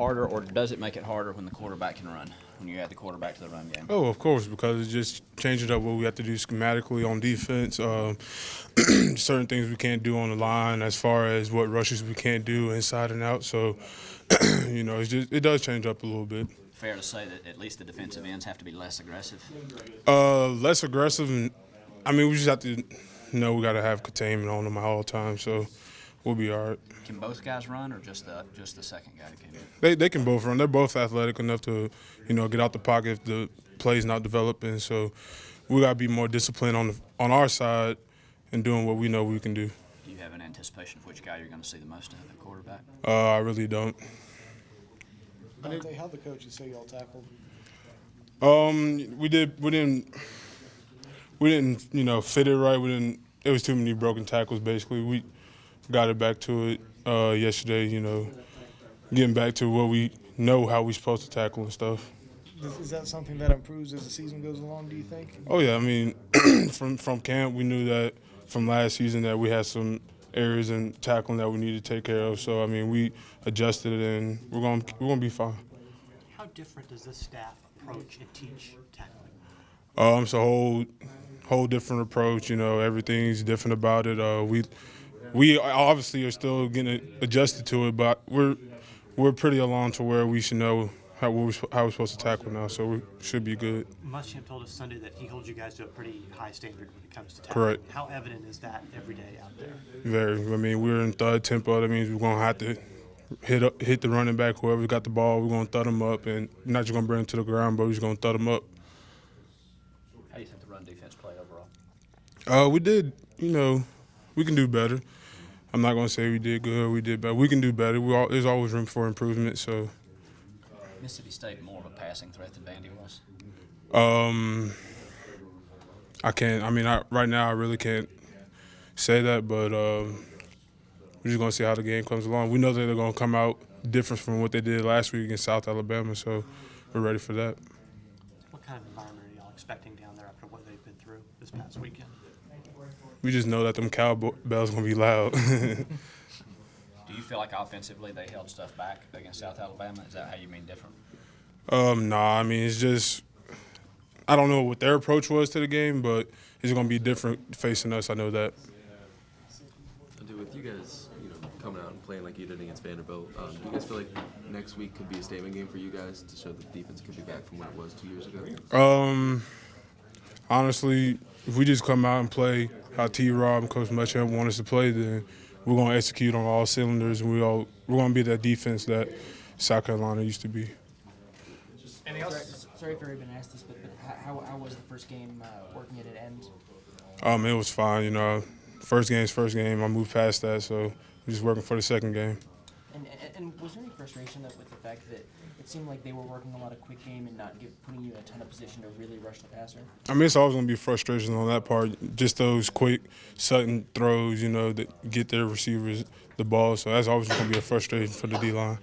harder, or does it make it harder when the quarterback can run, when you add the quarterback to the run game? Oh, of course, because it's just changing up what we have to do schematically on defense. Certain things we can't do on the line as far as what rushes we can't do inside and out. So, it does change up a little bit. Fair to say that at least the defensive ends have to be less aggressive? Less aggressive. We just have to know we got to have containment on them all the time. So we'll be all right. Can both guys run, or just the second guy can? They can both run. They're both athletic enough to, get out the pocket if the play's not developing. So we got to be more disciplined on our side and doing what we know we can do. Do you have an anticipation of which guy you're going to see the most of at quarterback? I really don't. Dante, how'd the coaches say y'all tackled? We didn't fit it right. It was too many broken tackles. Basically, we got it back to it yesterday. Getting back to what we know how we're supposed to tackle and stuff. Is that something that improves as the season goes along, do you think? Oh yeah, from camp we knew that from last season that we had some areas in tackling that we needed to take care of. So we adjusted it and we're gonna be fine. How different does this staff approach and teach tackling? It's a whole different approach. Everything's different about it. We obviously are still getting adjusted to it, but we're pretty along to where we should know how we're supposed to tackle now, so we should be good. Muschamp told us Sunday that he holds you guys to a pretty high standard when it comes to tackling. Correct. How evident is that every day out there? Very. We're in third tempo. That means we're going to have to hit the running back, whoever's got the ball, we're going to thud them up, and we're not just going to bring them to the ground, but we're just going to thud them up. How do you think the run defense played overall? We did, we can do better. I'm not going to say we did good or we did bad. We can do better. There's always room for improvement, so. Mississippi State more of a passing threat than Vandy was? I can't. Right now I really can't say that, but we're just going to see how the game comes along. We know that they're going to come out different from what they did last week against South Alabama, so we're ready for that. What kind of environment are y'all expecting down there after what they've been through this past weekend? We just know that them cowbells going to be loud. Do you feel like offensively they held stuff back against South Alabama? Is that how you mean different? Nah, it's just I don't know what their approach was to the game, but it's going to be different facing us. I know that. With you guys, coming out and playing like you did against Vanderbilt, do you guys feel like next week could be a statement game for you guys to show that the defense could be back from what it was 2 years ago? Honestly, if we just come out and play how T-Rob and Coach Muschamp want us to play, then we're going to execute on all cylinders, and we're going to be that defense that South Carolina used to be. Sorry if I've already been asked this, but how was the first game working at an end? It was fine. First game's first game. I moved past that, so we're just working for the second game. And was there any frustration with the fact that it seemed like they were working a lot of quick game and not putting you in a ton of position to really rush the passer? It's always going to be frustration on that part. Just those quick, sudden throws, that get their receivers the ball. So that's always going to be a frustration for the D-line.